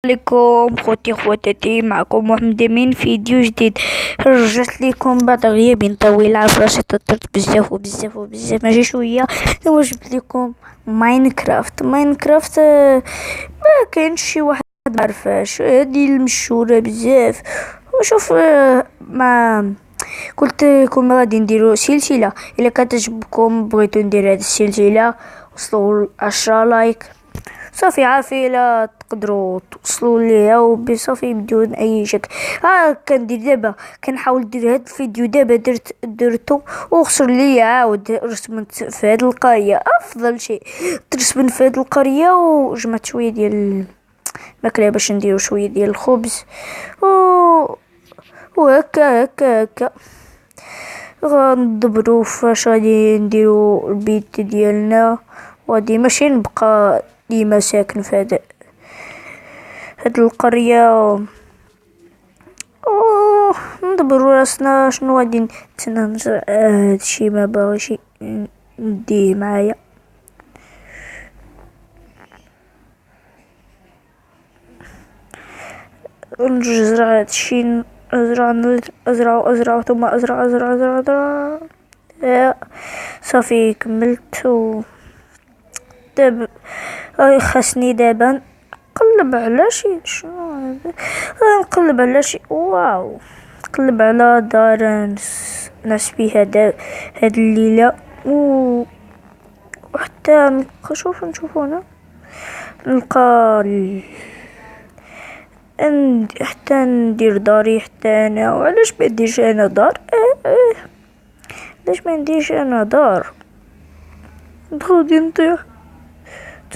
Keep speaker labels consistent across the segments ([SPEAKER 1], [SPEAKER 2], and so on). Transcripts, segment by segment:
[SPEAKER 1] عليكم خوتي خواتاتي، معكم محمد امين فيديو جديد. رجعت لكم بعد غياب طويل، عارف راسي تطرت بزاف وبزاف وبزاف ماشي شويه. انا جبت لكم ماينكرافت. ما كاينش شي واحد ما عرفاش، هذه المشهوره بزاف. وشوف، ما قلت لكم غادي نديرو سلسله. الا كانت تعجبكم بغيتو ندير هذه السلسله، وصلوا 10 لايك صافي. عارفين لا تقدروا توصلوا ليها وبصافي بدون اي شك. كندير دابا، كنحاول ندير هاد الفيديو دابا، درتو وخسر لي عاود رسمت في هاد القريه. افضل شيء ترسمن في هاد القريه، وجمعت شويه ديال الماكله باش نديرو شويه ديال الخبز و... وهكا غندبرو فاش غادي نديرو البيت ديالنا. وغادي ماشي نبقى ديما ساكن في هاد القرية ندبرو راسنا شنو غادي نتسنى نزرع. هادشي ما باغيش نديه معايا. نزرع هادشي، ازرع ثم ازرع. صافي كملت. دابا خاصني دابا نقلب على شنو هذا. نقلب على واو، نقلب على دار نعس فيها هاد الليلة. وحتى نلقى، نشوف هنا نلقى حتى ندير داري حتى انا. وعلاش ما نديرش انا دار؟ علاش ما نديرش انا دار؟ غادي نطيح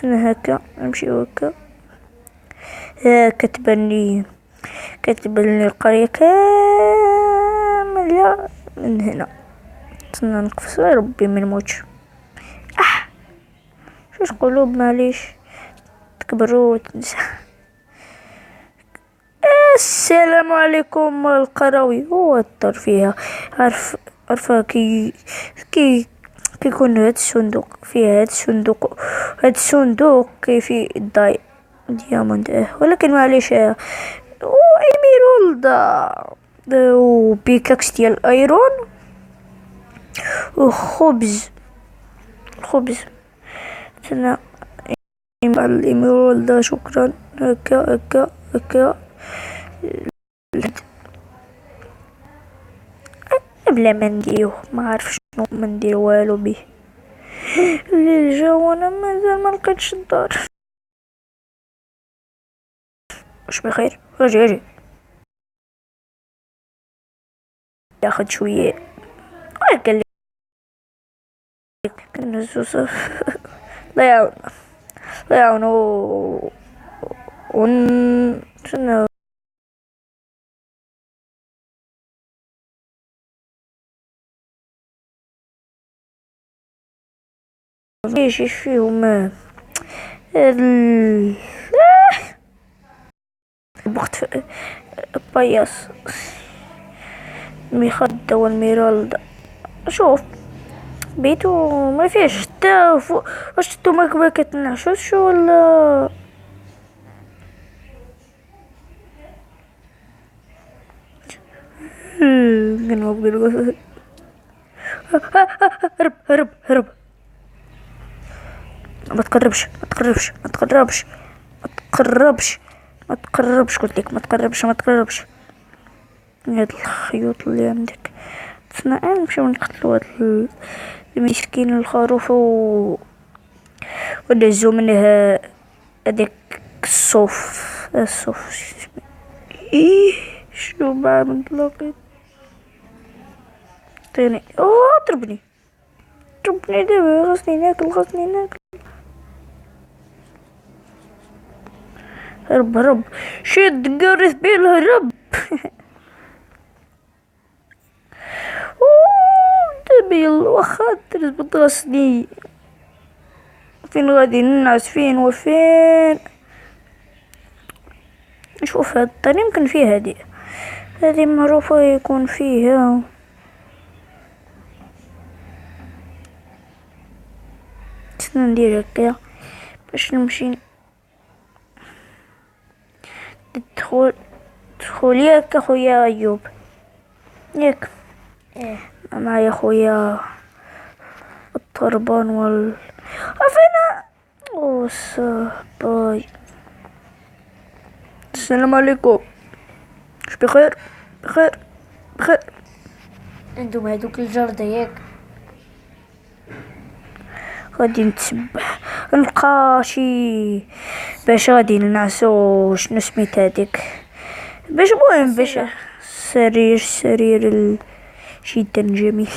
[SPEAKER 1] هكا، نمشي هكا. كتبان لي القرية كاملة من هنا. تسنى نقفز ربي ما نموتش. شوش قلوب معليش تكبروا وتنسى. السلام عليكم القروي. هو الدار فيها، عارفة كيكون هاد الصندوق، فيه هاد الصندوق كيفي دياموند. ولكن معليش، و ايميرالد وبيكاكس ديال الايرون وخبز. تسنى مع الايميرالد. شكرا. هكا بلا ما نديروه، ما عارف شنو ما ندير والو به. الليل جا وانا مازال ما لقيتش الدار. واش بخير؟ اجي ياخد شويه. قال لي كنهزو صافي. الله يعاون، الله يعاونو. شنو ايش فيهم ال- البخت باياس المخدة والميرالدا. شوف بيتو ما فيهش حتى واش نتوما ما كتنعشوش ولا؟ كنوقف. هرب. ما تقربش قلت لك ما تقربش. هاد الخيوط اللي عندك تسنى نمشيو نقتلو هاد المسكين الخروف ونهزو منه هداك الصوف. ايه شنو بعمل لقيت تاني. ضربني دابا. خاصني ناكل. هرب شد قارث بيل هرب. دبيل واخا تربط غصني. فين غادي ننعس فين وفين؟ نشوف هاد الدار يمكن فيه هادي معروفة يكون فيها. ندير هكا باش نمشي. تدخل تدخل ياك اخويا ايوب، ياك
[SPEAKER 2] ايه.
[SPEAKER 1] معايا خويا الطربان فين؟ او باي. السلام عليكم. مش بخير؟ بخير بخير.
[SPEAKER 2] عندهم هذوك الجردة ياك.
[SPEAKER 1] غادي نتسبح نلقى شي باش غادي نعسو شنو سميت هذيك، باش المهم باش
[SPEAKER 2] السلة.
[SPEAKER 1] سرير جدا جميل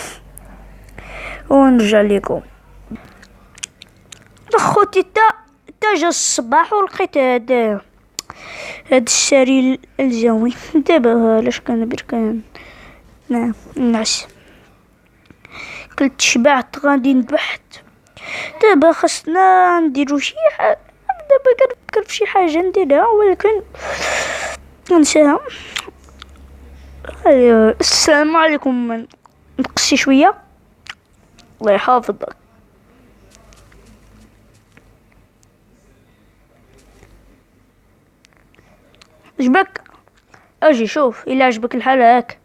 [SPEAKER 1] ونرجع لكم. خوتي تا جا الصباح ولقيت هاد السرير الزوين. دابا علاش كنبر نعم نعس، كلت شبعت غادي نذبحت. دابا خاصنا نديرو شي حاجة، دابا كنفكر في شي حاجة نديرها ولكن ننساها. السلام عليكم. نقصي شوية الله يحافظك. عجبك؟ اجي شوف إلا عجبك الحال هاك.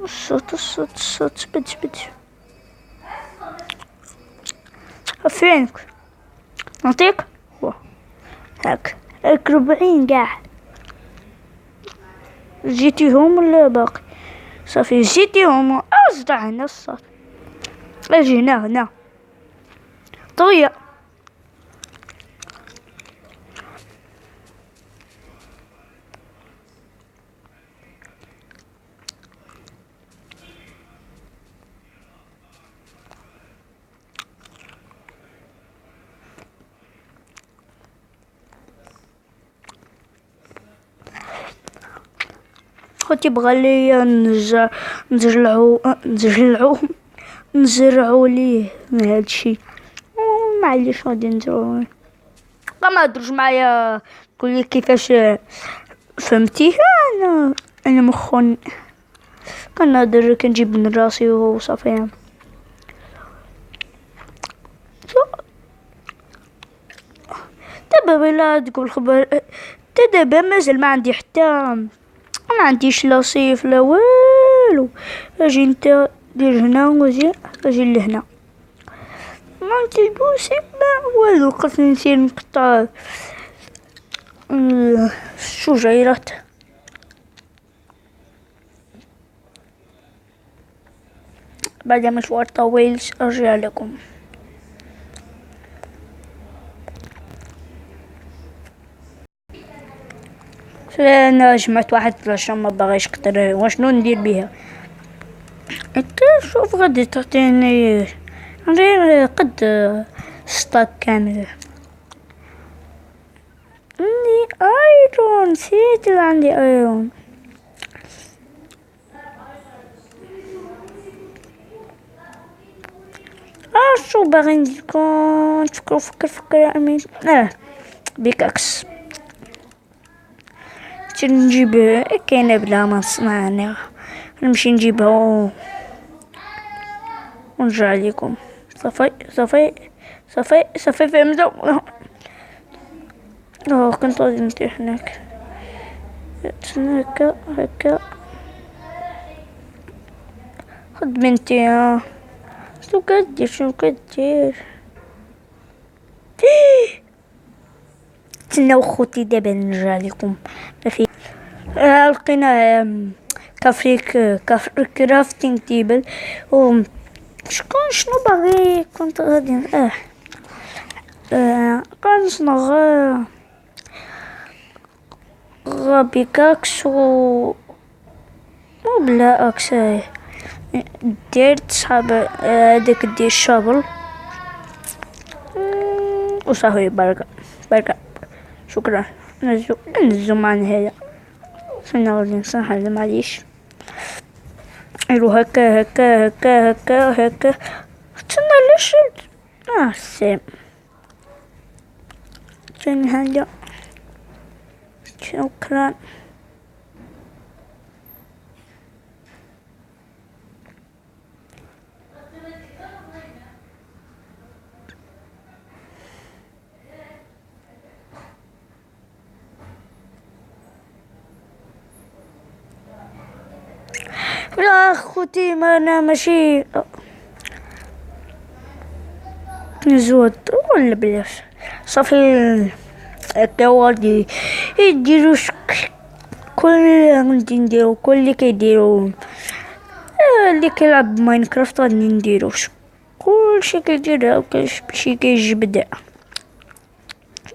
[SPEAKER 1] الصوت سبت فينك نعطيك هاك 40 قاع. جيتيهم ولا باقي؟ صافي جيتيهم. اصدع هنا الصوت. اجي هنا طوية. خوتي بغى لي نزرعو ليه هادشي. معليش غادي نديرو. ما هدروش معايا قولي كيفاش فهمتي. انا مخون كنهضر كنجيب من راسي وصافي. دابا بلا تقول خبر دابا مازال ما عندي حتى ما عنديش لا صيف لا والو. اجي انت دير هنا واجي اجي لهنا ما عنديش بوسي ما والو. خاصني نسير نقطع الشجيرات. بعد مشوار طويل ارجع لكم. انا جمعت واحد العشرة ما باغيش كتر وشنو ندير بيها. انت شوف غادي تعطيني غير قد ستاك كامل. عندي ايرون نسيت عندي ايرون. شو باغي نكون فكر يا امين. بيكاكس نجيب كاينه بلا ما نصنع. نمشي نجيبها ونرجع لكم. صافي فهمتوا. كنت غادي نطيح هناك. هكا خد بنتي. شنو كدير تسناو خوتي دابا نرجع لكم. ما في لقينا كرافتينغ تيبل و شنو باغي كنت غادي كنصنع بيكاكس بلا اكس. ديرت صحاب هذاك ديال الشابل وصافي. بركة شكرا. نزو معنا هذا فينا غادي نصنع هذا معليش. ايرو هكا تسنى لشد سيم جاني هذا. شكرا. لا خوتي، ما انا ماشي نزود ولا بلاش صافي. هكا غادي يديرو كل غادي نديرو كل اللي كيديرو اللي كيلعب ماينكرافت غادي نديرو كلشي كيدير شي كيجبد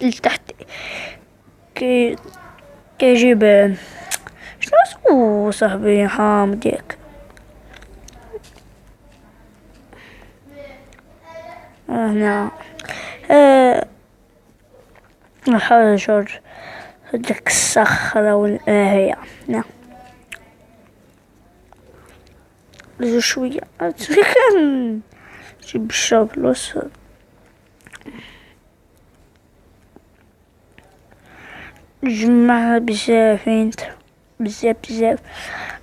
[SPEAKER 1] لتحت كيجيب شنو اسمو صاحبي حامض ياك هنا الحجر هداك الصخرة هي هنا زو شوية كان جيب الشابلوس نجمع بزاف انت بزاف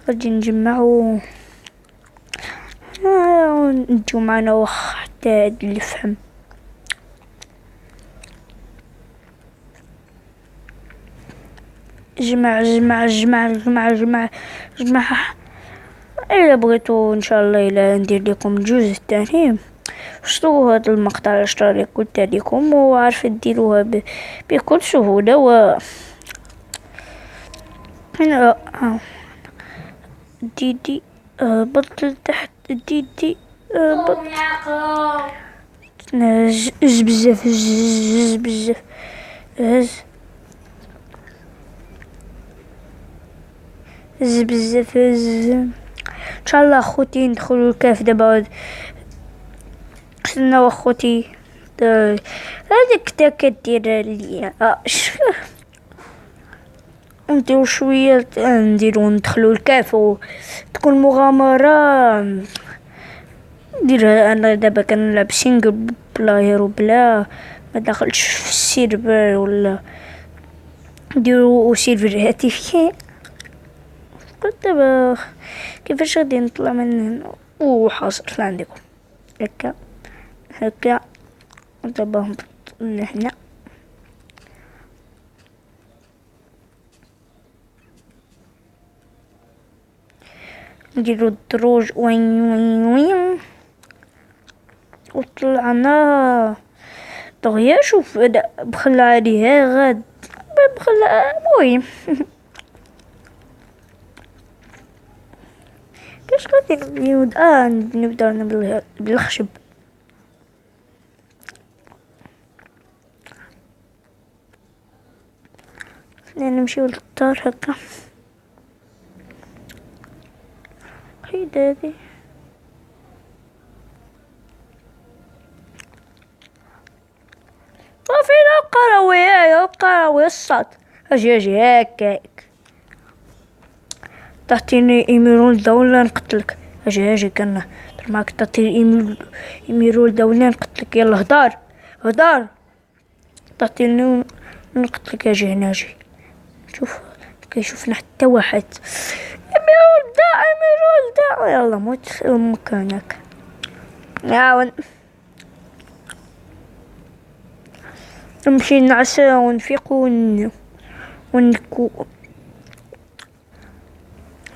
[SPEAKER 1] غادي نجمعو نديو معنا واخا حتى هاد اللي فهم. جمع جمع جمع جمع جمع جمع. الا بغيتو ان شاء الله الا ندير لكم الجزء الثاني شفتوا هذا المقطع اللي قلت لكم وعارفه ديروها بكل سهوله. و هنا ديدي بطل تحت ديدي بطل هز بزاف هز بزاف هز بزاف هز. ان شاء الله اخوتي ندخلوا الكهف دابا. استناو اخوتي هذيك تا كدير ليا نديرو شويه ندخلوا الكهف وتكون مغامره. ندير انا دابا كنلعب سينجل بلاير وبلا ما دخلتش في السيرفر ولا نديرو سيرفر هاتفي. قلت دابا كيفاش غادي نطلع من هنا وحاصل عندكم هكا دابا نهبط لهنا. نديرو الدروج وين وطلعنا دغيا. شوف بخل عليها غاد بخل المهم كاش غادي نبداو بالخشب. نمشيو للدار هكا خيد هادي صافي. القراوي الصاد اجي هكاك تعطيني ايميرالد ولا نقتلك. اجي كنا معاك تعطيني ايميرالد ولا نقتلك. يلا هدار تعطيني نقتلك. اجي هنا اجي شوف كيشوفنا حتى واحد. ايميرالد يلا موت مكانك عاون. نمشي نعسى ونفيق ونكو.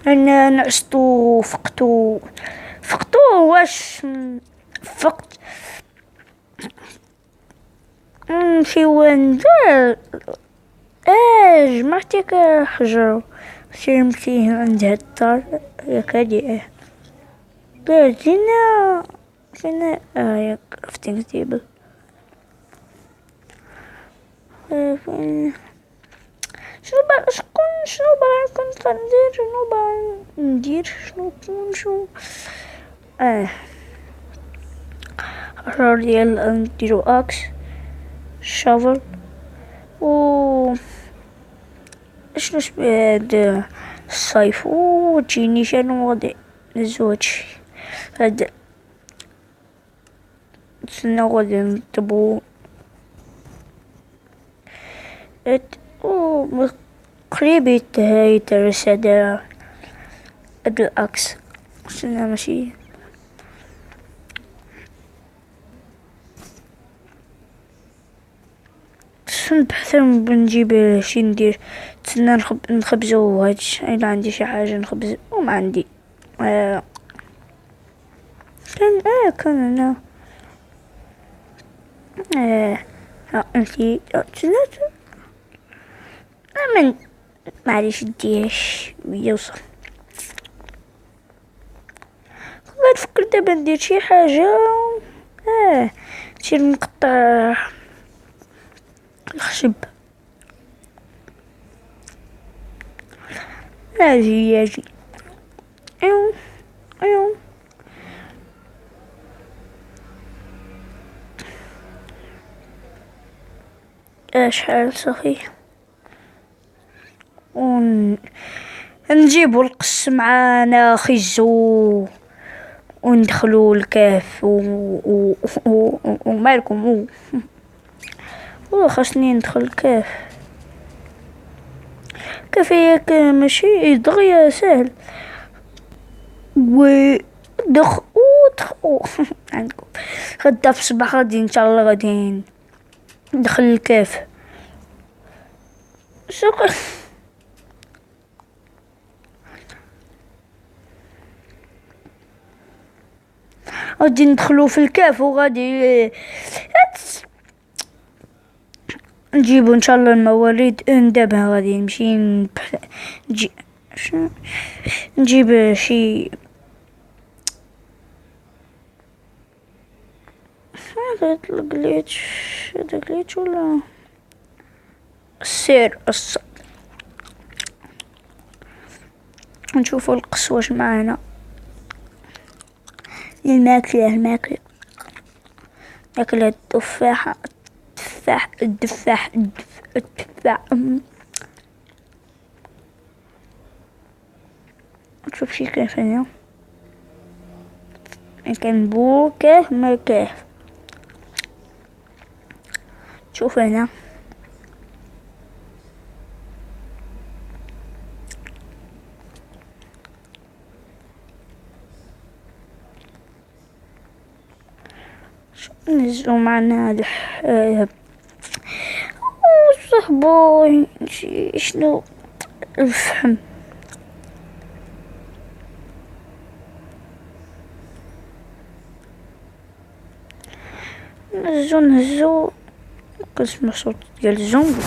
[SPEAKER 1] انا نعستو فقتو واش فقت نمشي وندار جمعتك حجر نمشي عند هاد الدار ياك هادي جينا ياك كرافتينغ تيبل. شنو حجر ديال نديرو اكس شافل و شنو شبه هاد الصيف وتجيني شنو غادي نزو هادشي هاد نتسناو غادي نطبو قريب يترس هاد الاكس. استنى ماشي نبحث بنجيب شي ندير. تسنى نخبزو هادشي الا عندي شي حاجه نخبز وما عندي آه، كان أنا انتي ثلاثة. من معليش نديهاش يوصل. غير فكر دابا ندير شي حاجة. نمشي نقطع الخشب. اجي ايوا ايوا. شحال صافي. نجيبو القص معانا خيزو وندخلو الكهف ومالكم خاصني ندخل الكهف. كيف ياك ماشي دغيا سهل و عندكم غدا في الصباح غادي ان شاء الله غادي ندخل الكهف. شكرا. غادي ندخلو في الكهف وغادي نجيبو ان شاء الله الموارد. دابا غادي نمشي نجيب شي هذا الجليتش ولا السير نشوفو القص واش معانا. الماكلة التفاحة التفاح. نشوف شي كيف هنا كان بو كيف ما كيف. شوف هنا نزلو معنا صاحبو شنو الفحم. نهزو كنسمع صوت ديال الزومبي.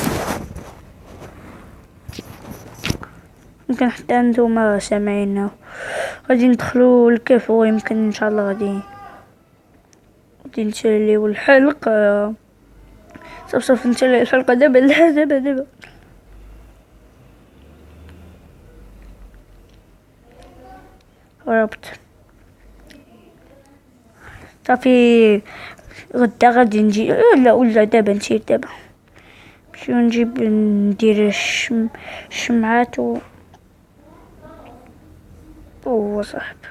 [SPEAKER 1] يمكن حتى نتوما سامعينه. غادي ندخلو الكهف ويمكن ان شاء الله غادي نساليو الحلقة. صافي نسالي الحلقة دابا. لا دابا هربت صافي. غدا غادي نجي ولا دابا نسير دابا نمشيو نجيب ندير الشمعات صاحبي.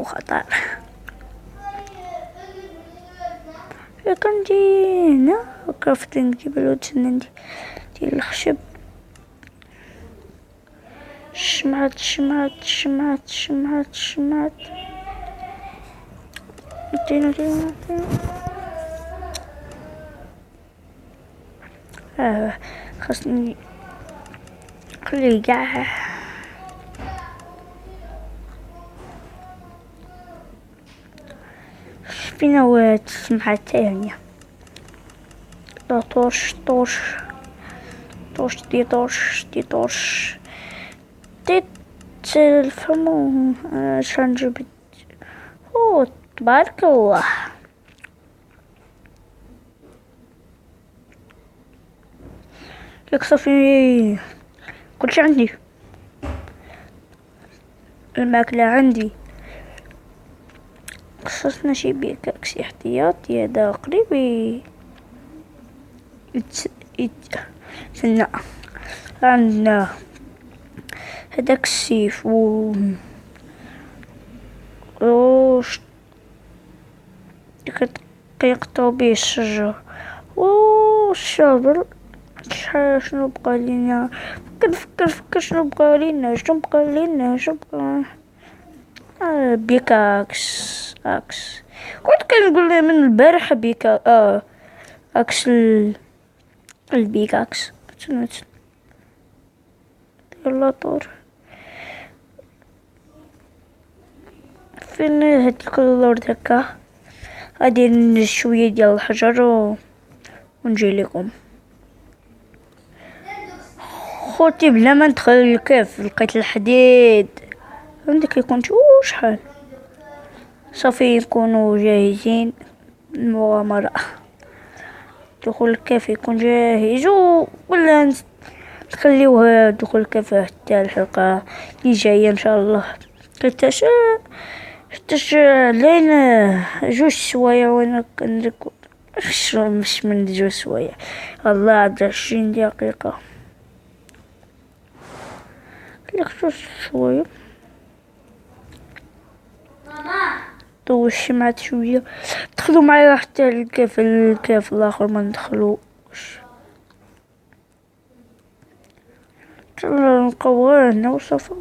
[SPEAKER 1] خطر. كنجي هنا كرافتينغ تيبلو تسنى ديال الخشب. الشمعات خاصني خلي كاع فينا هو السمعة الثانية. طوش الفم. شنجبت. تبارك الله. صافي كلشي عندي. الماكلة عندي. خصصنا شي بيكاكس احتياطي. هذا قريب سنة. عندنا هداك السيف كيقطعو بيه الشجر والشابل. شنو بقى لينا؟ فكر شنو بقى لينا. بيكاكس كنت كنقول من البارح اكس البيكاكس. يلا طور. فين هاد الأرض هكا؟ غادي ندير شوية ديال الحجر ونجي لكم. خوتي بلا ما ندخل الكهف لقيت الحديد عندك، يكون شحال صافي نكونوا جاهزين المغامرة. دخول الكهف يكون جاهز ولا نخليوها دخول الكهف حتى الحلقة اللي جاية ان شاء الله. حتى لين 2 سوايع وانا كنركض مش من 2 سوايع، الله عاد 20 دقيقة خليك 2 سوايع. دوش معت شوية دخلوا معايا حتى الكهف الاخر ما ندخلوش. نبقاو هنا وصافي.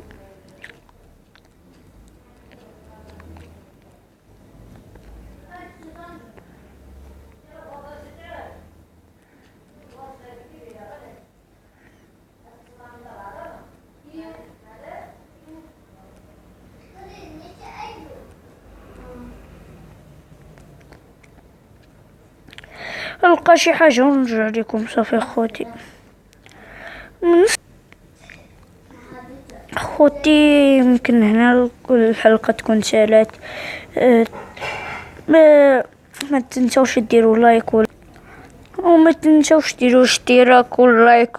[SPEAKER 1] نلقى شي حاجة ونرجع لكم صافي خوتي. خوتي يمكن هنا الحلقة تكون سالات. ما تنسوش ديروا لايك وما تنسوش ديروا اشتراك واللايك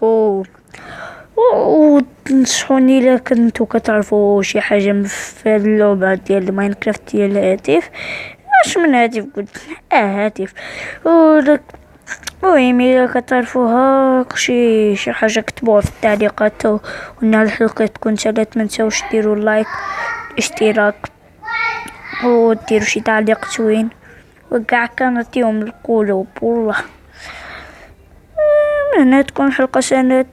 [SPEAKER 1] وتنصحوني الا كنتو كتعرفوا شي حاجه في هاد اللعبه ديال ماينكرافت ديال الهاتف. اش من هاتف قلت هاتف المهم الا كتعرفوها شي حاجه كتبوها في التعليقات. وان الحلقه تكون سالات ما تنساوش ديروا لايك اشتراك وديروا شي تعليق زوين وكاع كنعطيهم القلوب والله. هنا تكون حلقه سنة